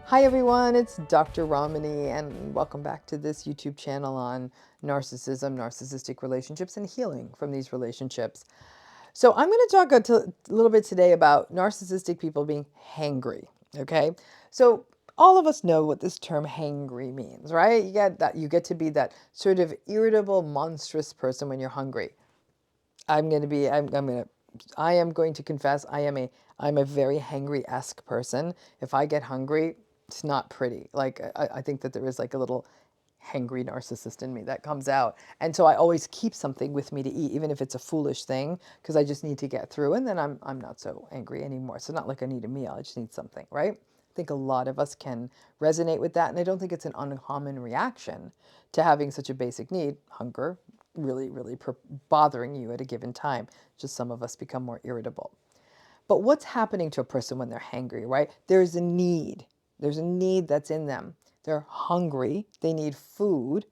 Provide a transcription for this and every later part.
Hi everyone, it's Dr. Ramani and welcome back to this YouTube channel on narcissism, narcissistic relationships, and healing from these relationships. So I'm going to talk a little bit today about narcissistic people being hangry, okay? So all of us know what this term hangry means, right? You get to be that sort of irritable, monstrous person when you're hungry. I am going to confess I'm a very hangry-esque person. If I get hungry, it's not pretty. Like I think that there is like a little hangry narcissist in me that comes out. And so I always keep something with me to eat, even if it's a foolish thing, because I just need to get through, and then I'm not so angry anymore. So not like I need a meal, I just need something, right? I think a lot of us can resonate with that, and I don't think it's an uncommon reaction to having such a basic need, hunger, really bothering you at a given time. Just some of us become more irritable. But what's happening to a person when they're hangry, right? There's a need. There's a need that's in them. They're hungry. They need food.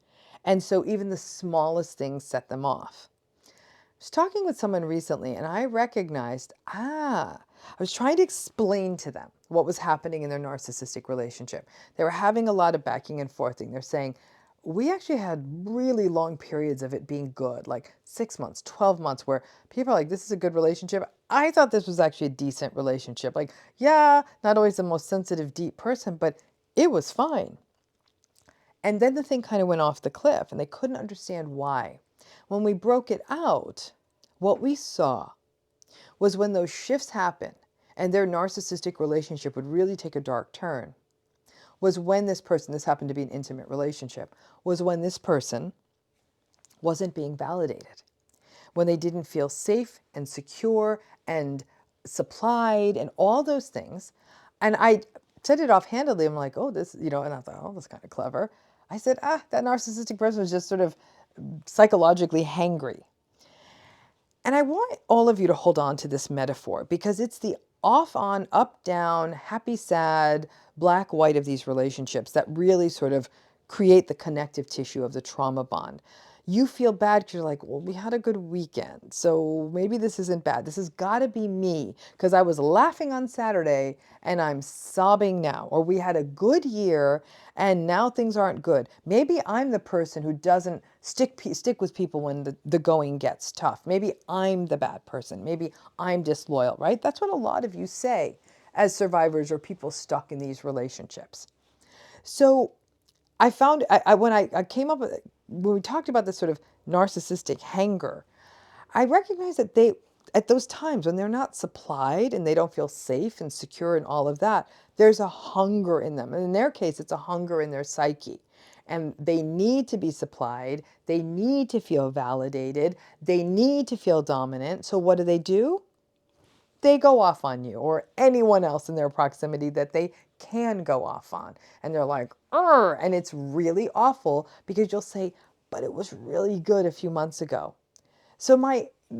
And so even the smallest things set them off. I was talking with someone recently and I recognized, I was trying to explain to them what was happening in their narcissistic relationship. They were having a lot of backing and forthing. They're saying, we actually had really long periods of it being good, like 6 months, 12 months, where people are like, this is a good relationship. I thought this was actually a decent relationship. Like, yeah, not always the most sensitive, deep person, but it was fine. And then the thing kind of went off the cliff and they couldn't understand why. When we broke it out, what we saw was when those shifts happened and their narcissistic relationship would really take a dark turn, was when this person, this happened to be an intimate relationship, was when this person wasn't being validated, when they didn't feel safe and secure and supplied and all those things. And I said it offhandedly. I'm like, oh, this, and I thought, oh, that's kind of clever. I said, that narcissistic person was just sort of psychologically hangry. And I want all of you to hold on to this metaphor because it's the off on, up down, happy, sad, black, white of these relationships that really sort of create the connective tissue of the trauma bond. You feel bad because you're like, well, we had a good weekend, so maybe this isn't bad. This has got to be me because I was laughing on Saturday and I'm sobbing now. Or we had a good year and now things aren't good. Maybe I'm the person who doesn't stick with people when the going gets tough. Maybe I'm the bad person. Maybe I'm disloyal, right? That's what a lot of you say as survivors or people stuck in these relationships. So I found when I came up with, when we talked about this sort of narcissistic hanger, I recognize that at those times when they're not supplied and they don't feel safe and secure and all of that, there's a hunger in them. And in their case, it's a hunger in their psyche. And they need to be supplied. They need to feel validated. They need to feel dominant. So what do? They go off on you or anyone else in their proximity that they can go off on. And they're like, and it's really awful because you'll say, but it was really good a few months ago. So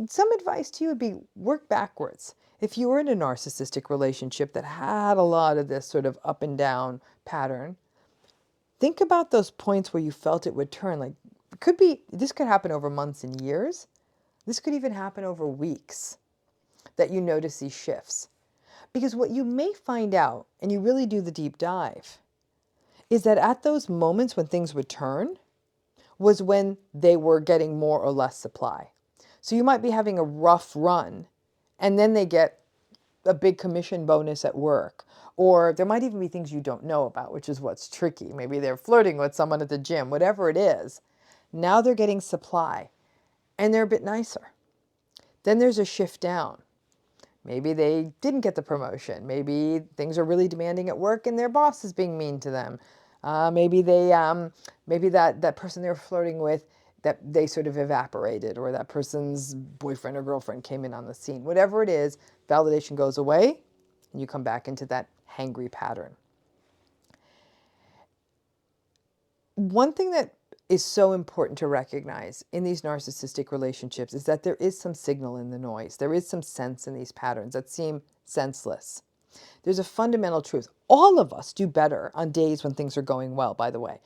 some advice to you would be work backwards. If you were in a narcissistic relationship that had a lot of this sort of up and down pattern, think about those points where you felt it would turn. Like this could happen over months and years. This could even happen over weeks that you notice these shifts. Because what you may find out, and you really do the deep dive, is that at those moments when things would turn was when they were getting more or less supply. So you might be having a rough run and then they get a big commission bonus at work. Or there might even be things you don't know about, which is what's tricky. Maybe they're flirting with someone at the gym, whatever it is. Now they're getting supply and they're a bit nicer. Then there's a shift down. Maybe they didn't get the promotion. Maybe things are really demanding at work and their boss is being mean to them. Maybe that person they were flirting with, that they sort of evaporated, or that person's boyfriend or girlfriend came in on the scene. Whatever it is, validation goes away and you come back into that hangry pattern. One thing that is so important to recognize in these narcissistic relationships is that there is some signal in the noise. There is some sense in these patterns that seem senseless. There's a fundamental truth. All of us do better on days when things are going well, by the way.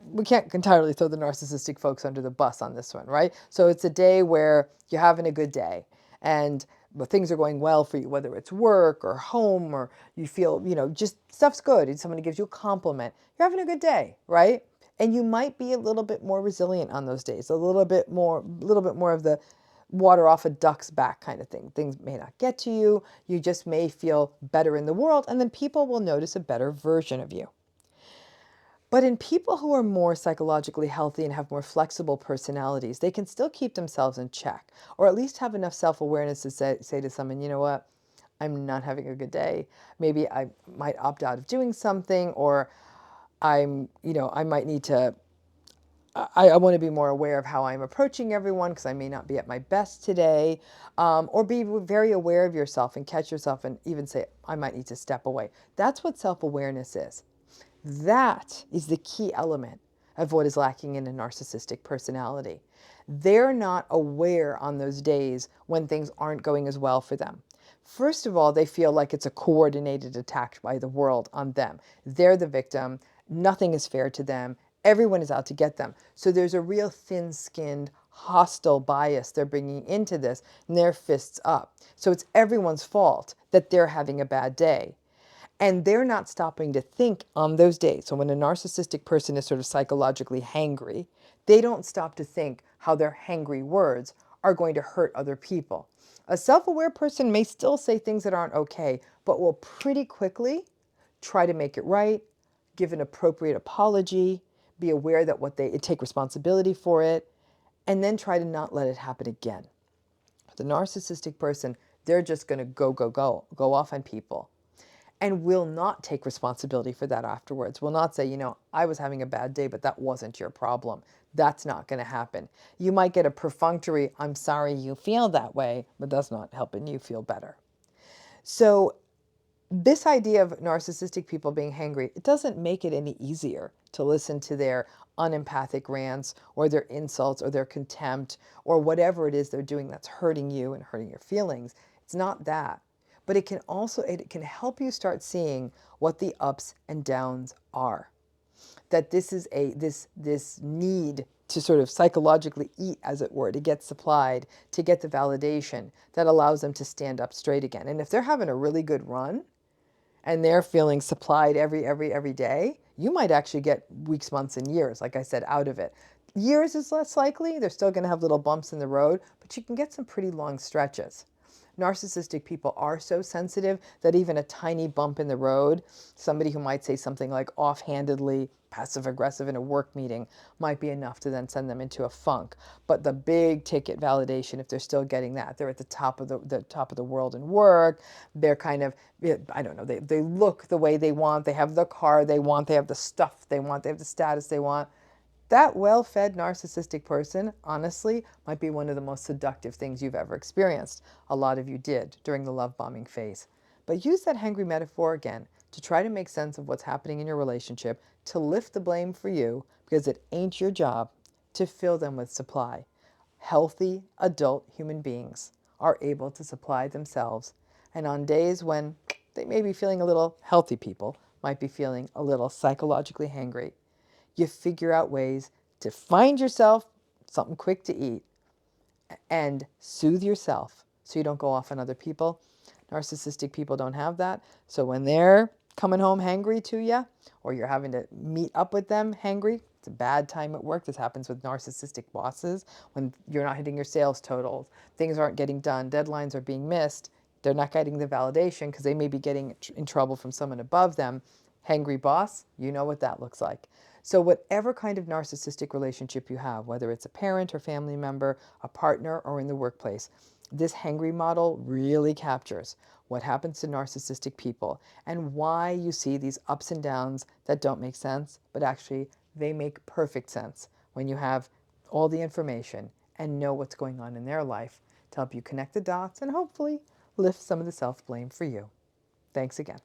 We can't entirely throw the narcissistic folks under the bus on this one, right? So it's a day where you're having a good day and things are going well for you, whether it's work or home, or you feel, just stuff's good, and somebody gives you a compliment, you're having a good day, right? And you might be a little bit more resilient on those days, a little bit more of the water off a duck's back kind of thing. Things may not get to you. You just may feel better in the world, and then people will notice a better version of you. But in people who are more psychologically healthy and have more flexible personalities, they can still keep themselves in check, or at least have enough self-awareness to say to someone, you know what, I'm not having a good day. Maybe I might opt out of doing something, or I might need to, I want to be more aware of how I'm approaching everyone because I may not be at my best today, or be very aware of yourself and catch yourself and even say, I might need to step away. That's what self-awareness is. That is the key element of what is lacking in a narcissistic personality. They're not aware on those days when things aren't going as well for them. First of all, they feel like it's a coordinated attack by the world on them. They're the victim. Nothing is fair to them. Everyone is out to get them. So there's a real thin-skinned, hostile bias they're bringing into this, and their fists up. So it's everyone's fault that they're having a bad day. And they're not stopping to think on those days. So when a narcissistic person is sort of psychologically hangry, they don't stop to think how their hangry words are going to hurt other people. A self-aware person may still say things that aren't okay, but will pretty quickly try to make it right, give an appropriate apology, be aware that take responsibility for it, and then try to not let it happen again. The narcissistic person, they're just going to go off on people, and will not take responsibility for that afterwards. Will not say, I was having a bad day, but that wasn't your problem. That's not going to happen. You might get a perfunctory, I'm sorry you feel that way, but that's not helping you feel better. So this idea of narcissistic people being hangry, it doesn't make it any easier to listen to their unempathic rants or their insults or their contempt or whatever it is they're doing that's hurting you and hurting your feelings. It's not that. But it can help you start seeing what the ups and downs are. That this is this need to sort of psychologically eat, as it were, to get supplied, to get the validation that allows them to stand up straight again. And if they're having a really good run and they're feeling supplied every day, you might actually get weeks, months, and years, like I said, out of it. Years is less likely. They're still going to have little bumps in the road, but you can get some pretty long stretches. Narcissistic people are so sensitive that even a tiny bump in the road, somebody who might say something like offhandedly passive aggressive in a work meeting, might be enough to then send them into a funk. But the big ticket validation, if they're still getting that, they're at the top of the world in work. They're kind of, I don't know, they look the way they want, they have the car they want, they have the stuff they want, they have the status they want. That well-fed narcissistic person, honestly, might be one of the most seductive things you've ever experienced. A lot of you did during the love bombing phase. But use that hangry metaphor again to try to make sense of what's happening in your relationship, to lift the blame for you, because it ain't your job to fill them with supply. Healthy adult human beings are able to supply themselves. And on days when they may be feeling a little, healthy people might be feeling a little psychologically hangry, you figure out ways to find yourself something quick to eat and soothe yourself so you don't go off on other people. Narcissistic people don't have that. So when they're coming home hangry to you, or you're having to meet up with them hangry, it's a bad time at work. This happens with narcissistic bosses. When you're not hitting your sales totals, things aren't getting done, deadlines are being missed, they're not getting the validation because they may be getting in trouble from someone above them. Hangry boss, you know what that looks like. So whatever kind of narcissistic relationship you have, whether it's a parent or family member, a partner, or in the workplace, this hangry model really captures what happens to narcissistic people and why you see these ups and downs that don't make sense, but actually they make perfect sense when you have all the information and know what's going on in their life to help you connect the dots and hopefully lift some of the self-blame for you. Thanks again.